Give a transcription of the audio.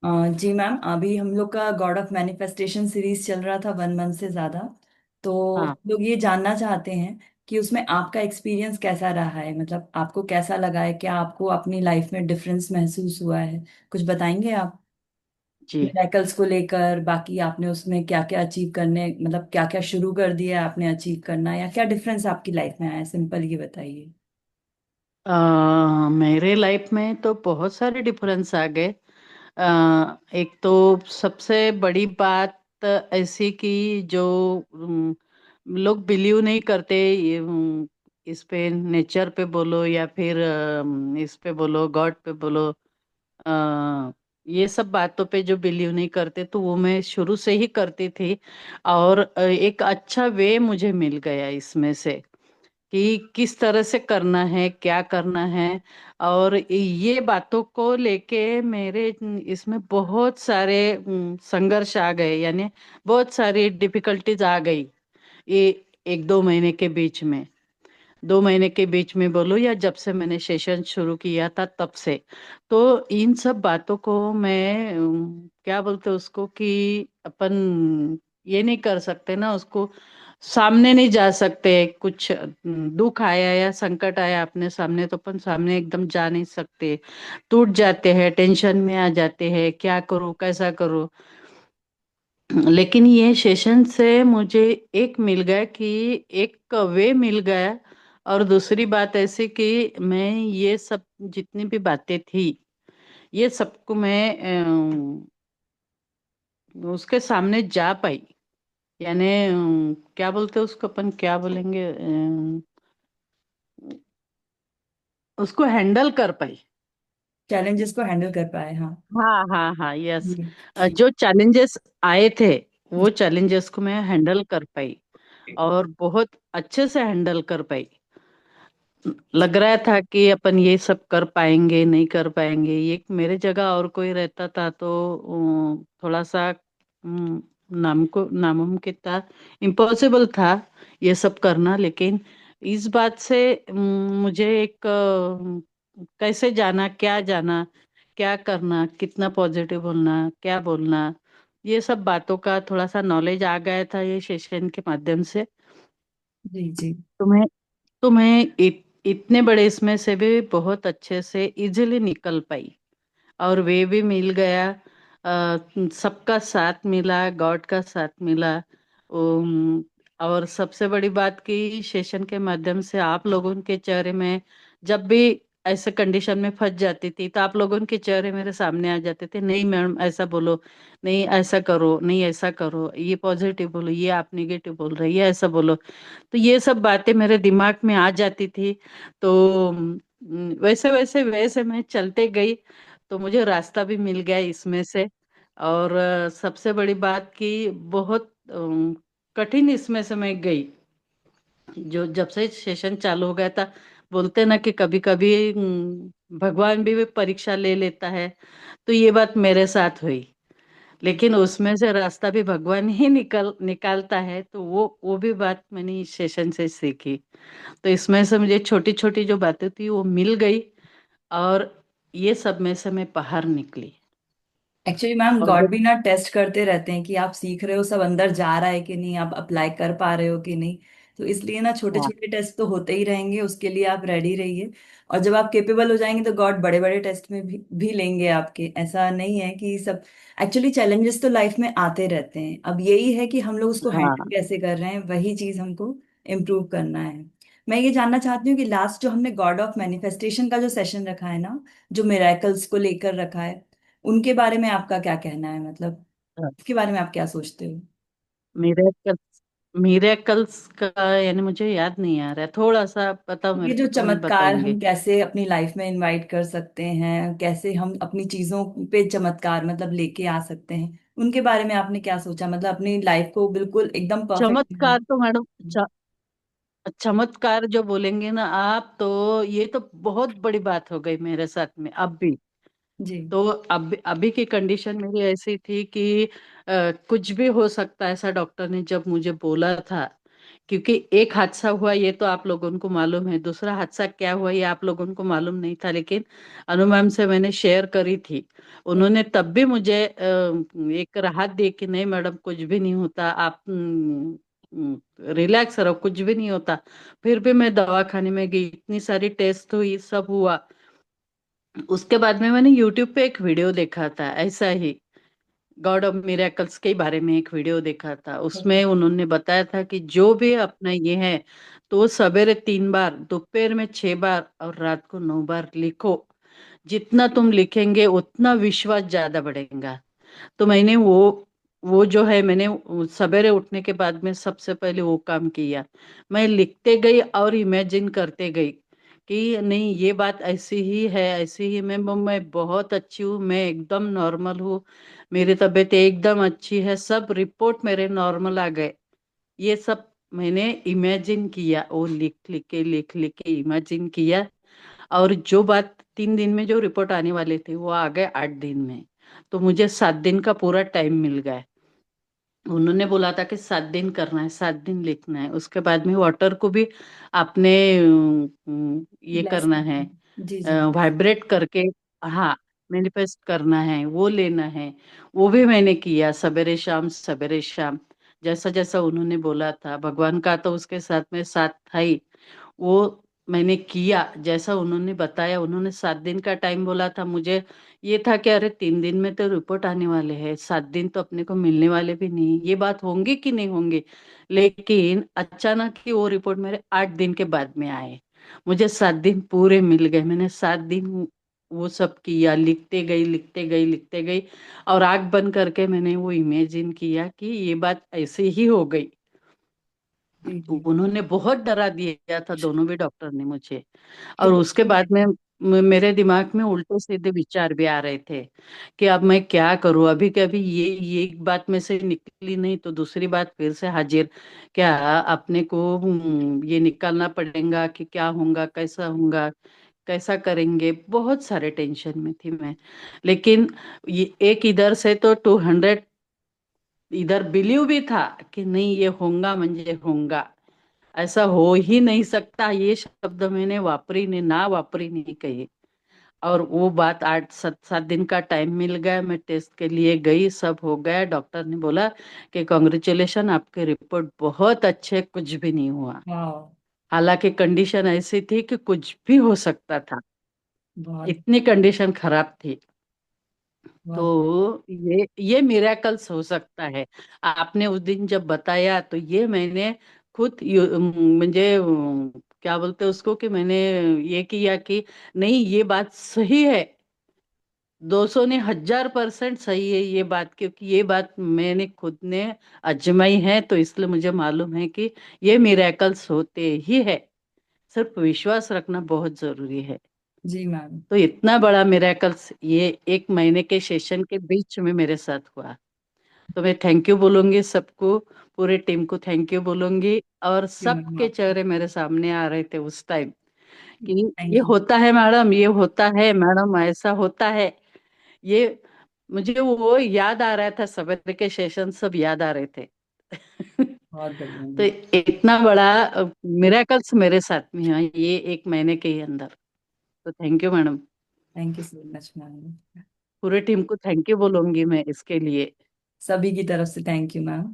जी ma'am, अभी हम लोग का गॉड ऑफ मैनिफेस्टेशन सीरीज चल रहा था 1 मंथ से ज्यादा। तो हाँ लोग ये जानना चाहते हैं कि उसमें आपका एक्सपीरियंस कैसा रहा है, मतलब आपको कैसा लगा है, क्या आपको अपनी लाइफ में डिफरेंस महसूस हुआ है? कुछ बताएंगे आप जी। मिरेकल्स को लेकर, बाकी आपने उसमें क्या क्या अचीव करने, मतलब क्या क्या शुरू कर दिया आपने अचीव करना, या क्या डिफरेंस आपकी लाइफ में आया है, सिंपल ये बताइए। मेरे लाइफ में तो बहुत सारे डिफरेंस आ गए। एक तो सबसे बड़ी बात ऐसी कि जो लोग बिलीव नहीं करते, इस पे नेचर पे बोलो या फिर इस पे बोलो गॉड पे बोलो, ये सब बातों पे जो बिलीव नहीं करते तो वो मैं शुरू से ही करती थी। और एक अच्छा वे मुझे मिल गया इसमें से कि किस तरह से करना है, क्या करना है। और ये बातों को लेके मेरे इसमें बहुत सारे संघर्ष आ गए, यानी बहुत सारी डिफिकल्टीज आ गई ये 1-2 महीने के बीच में। 2 महीने के बीच में बोलो या जब से मैंने सेशन शुरू किया था तब से। तो इन सब बातों को मैं क्या बोलते उसको कि अपन ये नहीं कर सकते ना उसको, सामने नहीं जा सकते। कुछ दुख आया या संकट आया अपने सामने तो अपन सामने एकदम जा नहीं सकते, टूट जाते हैं, टेंशन में आ जाते हैं, क्या करूं कैसा करूं। लेकिन ये सेशन से मुझे एक मिल गया कि एक वे मिल गया। और दूसरी बात ऐसी कि मैं ये सब जितनी भी बातें थी ये सबको मैं उसके सामने जा पाई। यानी क्या बोलते उसको, अपन क्या बोलेंगे, उसको हैंडल कर पाई। चैलेंजेस को हैंडल कर पाए, हाँ। हाँ हाँ हाँ, यस। जी। जो चैलेंजेस आए थे वो चैलेंजेस को मैं हैंडल कर पाई, और बहुत अच्छे से हैंडल कर पाई। लग रहा था कि अपन ये सब कर पाएंगे नहीं कर पाएंगे, ये मेरे जगह और कोई रहता था तो थोड़ा सा नामुमकिन था, इम्पॉसिबल था ये सब करना। लेकिन इस बात से मुझे एक कैसे जाना, क्या जाना, क्या करना, कितना पॉजिटिव बोलना, क्या बोलना, ये सब बातों का थोड़ा सा नॉलेज आ गया था ये सेशन के माध्यम से। जी जी। तुम्हें तुम्हें इतने बड़े इसमें से भी बहुत अच्छे से इजीली निकल पाई, और वे भी मिल गया। सबका साथ मिला, गॉड का साथ मिला। और सबसे बड़ी बात कि सेशन के माध्यम से आप लोगों के चेहरे में जब भी ऐसे कंडीशन में फंस जाती थी तो आप लोगों के चेहरे मेरे सामने आ जाते थे, नहीं मैम ऐसा बोलो, नहीं ऐसा करो, नहीं ऐसा करो, ये पॉजिटिव बोलो, ये आप निगेटिव बोल रहे, ये ऐसा बोलो। तो ये सब बातें मेरे दिमाग में आ जाती थी। तो वैसे वैसे वैसे मैं चलते गई तो मुझे रास्ता भी मिल गया इसमें से। और सबसे बड़ी बात कि बहुत कठिन इसमें से मैं गई। जो जब से सेशन चालू हो गया था, बोलते ना कि कभी कभी भगवान भी परीक्षा ले लेता है, तो ये बात मेरे साथ हुई। लेकिन उसमें से रास्ता भी भगवान ही निकालता है, तो वो भी बात मैंने इस सेशन से सीखी। तो इसमें से मुझे छोटी छोटी जो बातें थी वो मिल गई, और ये सब में से मैं बाहर निकली। एक्चुअली मैम, और गॉड जब भी ना टेस्ट करते रहते हैं कि आप सीख रहे हो, सब अंदर जा रहा है कि नहीं, आप अप्लाई कर पा रहे हो कि नहीं। तो इसलिए ना छोटे हाँ छोटे टेस्ट तो होते ही रहेंगे, उसके लिए आप रेडी रहिए। और जब आप केपेबल हो जाएंगे तो गॉड बड़े बड़े टेस्ट में भी लेंगे आपके, ऐसा नहीं है कि सब। एक्चुअली चैलेंजेस तो लाइफ में आते रहते हैं, अब यही है कि हम लोग उसको हैंडल हाँ कैसे कर रहे हैं, वही चीज हमको इम्प्रूव करना है। मैं ये जानना चाहती हूँ कि लास्ट जो हमने गॉड ऑफ मैनिफेस्टेशन का जो सेशन रखा है ना, जो मिराकल्स को लेकर रखा है, उनके बारे में आपका क्या कहना है, मतलब इसके बारे में आप क्या सोचते हो? मिरेकल्स, मिरेकल्स का यानी मुझे याद नहीं आ रहा है, थोड़ा सा बताओ ये मेरे जो को, तो मैं चमत्कार बताऊंगी। हम कैसे अपनी लाइफ में इनवाइट कर सकते हैं, कैसे हम अपनी चीजों पे चमत्कार मतलब लेके आ सकते हैं, उनके बारे में आपने क्या सोचा, मतलब अपनी लाइफ को बिल्कुल एकदम परफेक्ट। चमत्कार तो मैडम, चमत्कार जो बोलेंगे ना आप, तो ये तो बहुत बड़ी बात हो गई मेरे साथ में अब भी। जी तो अब अभी की कंडीशन मेरी ऐसी थी कि कुछ भी हो सकता है, ऐसा डॉक्टर ने जब मुझे बोला था क्योंकि एक हादसा हुआ ये तो आप लोगों को मालूम है, दूसरा हादसा क्या हुआ ये आप लोगों को मालूम नहीं था, लेकिन अनु मैम से मैंने शेयर करी थी। उन्होंने तब भी मुझे एक राहत दी कि नहीं मैडम कुछ भी नहीं होता, आप रिलैक्स रहो, कुछ भी नहीं होता। फिर भी मैं दवाखाने में गई, इतनी सारी टेस्ट हुई, सब हुआ। उसके बाद में मैंने यूट्यूब पे एक वीडियो देखा था ऐसा ही, गॉड ऑफ मिरेकल्स के बारे में एक वीडियो देखा था। उसमें उन्होंने बताया था कि जो भी अपना ये है तो सवेरे 3 बार, दोपहर में 6 बार और रात को 9 बार लिखो। जितना तुम लिखेंगे उतना विश्वास ज्यादा बढ़ेगा। तो मैंने वो जो है मैंने सवेरे उठने के बाद में सबसे पहले वो काम किया। मैं लिखते गई और इमेजिन करते गई कि नहीं ये बात ऐसी ही है, ऐसी ही मैं बहुत अच्छी हूँ, मैं एकदम नॉर्मल हूँ, मेरी तबीयत एकदम अच्छी है, सब रिपोर्ट मेरे नॉर्मल आ गए। ये सब मैंने इमेजिन किया, वो लिख लिख के इमेजिन किया। और जो बात 3 दिन में जो रिपोर्ट आने वाले थे वो आ गए 8 दिन में। तो मुझे 7 दिन का पूरा टाइम मिल गया। उन्होंने बोला था कि 7 दिन करना है, 7 दिन लिखना है, उसके बाद में वाटर को भी आपने ये ब्लेस करना है, करना, जी जी। वाइब्रेट करके, हाँ, मैनिफेस्ट करना है, वो लेना है। वो भी मैंने किया सवेरे शाम सवेरे शाम, जैसा जैसा उन्होंने बोला था। भगवान का तो उसके साथ में साथ था ही। वो मैंने किया जैसा उन्होंने बताया। उन्होंने 7 दिन का टाइम बोला था मुझे। ये था कि अरे 3 दिन में तो रिपोर्ट आने वाले हैं, 7 दिन तो अपने को मिलने वाले भी नहीं, ये बात होंगी कि नहीं होंगी। लेकिन अचानक ही वो रिपोर्ट मेरे 8 दिन के बाद में आए। मुझे 7 दिन पूरे मिल गए। मैंने 7 दिन वो सब किया, लिखते गई लिखते गई लिखते गई। और आंख बंद करके मैंने वो इमेजिन किया कि ये बात ऐसे ही हो गई। जी तो जी। उन्होंने बहुत डरा दिया था, दोनों भी डॉक्टर ने मुझे। ये और तो उसके बाद में मेरे दिमाग में उल्टे सीधे विचार भी आ रहे थे कि अब मैं क्या करूं। अभी के अभी ये एक बात में से निकली नहीं तो दूसरी बात फिर से हाजिर। क्या अपने को ये निकालना पड़ेगा कि क्या होगा, कैसा होगा, कैसा करेंगे, बहुत सारे टेंशन में थी मैं। लेकिन ये एक इधर से तो 200 इधर बिलीव भी था कि नहीं ये होगा म्हणजे होगा, ऐसा हो ही नहीं सकता। ये शब्द मैंने वापरी नहीं, ना वापरी नहीं कही। और वो बात 8 7 7 दिन का टाइम मिल गया, मैं टेस्ट के लिए गई, सब हो गया। डॉक्टर ने बोला कि कॉन्ग्रेचुलेशन, आपके रिपोर्ट बहुत अच्छे, कुछ भी नहीं हुआ। वाह। हालांकि कंडीशन ऐसी थी कि कुछ भी हो सकता था, बहुत। इतनी कंडीशन खराब थी। बहुत। तो ये मिरेकल्स हो सकता है। आपने उस दिन जब बताया तो ये मैंने खुद मुझे क्या बोलते हैं उसको, कि मैंने ये किया कि नहीं ये बात सही है। 200 ने 1000% सही है ये बात, क्योंकि ये बात मैंने खुद ने आजमाई है, तो इसलिए मुझे मालूम है कि ये मिरेकल्स होते ही है। सिर्फ विश्वास रखना बहुत जरूरी है। जी मैम। तो इतना बड़ा मिरेकल्स ये 1 महीने के सेशन के बीच में मेरे साथ हुआ। तो मैं थैंक यू बोलूंगी सबको, पूरे टीम को थैंक यू बोलूंगी। और जी मैम सबके आपको। चेहरे मेरे सामने आ रहे थे उस टाइम कि ये थैंक यू। होता है मैडम, ये होता है मैडम, ऐसा होता है। ये मुझे वो याद आ रहा था, सवेरे के सेशन सब याद आ रहे थे। बहुत बढ़िया तो मैम। इतना बड़ा मिरेकल्स मेरे साथ में है ये 1 महीने के ही अंदर। तो thank you madam. Thank you so much ma'am. पूरे टीम को थैंक यू बोलूंगी मैं इसके लिए। सभी की तरफ से थैंक यू मैम।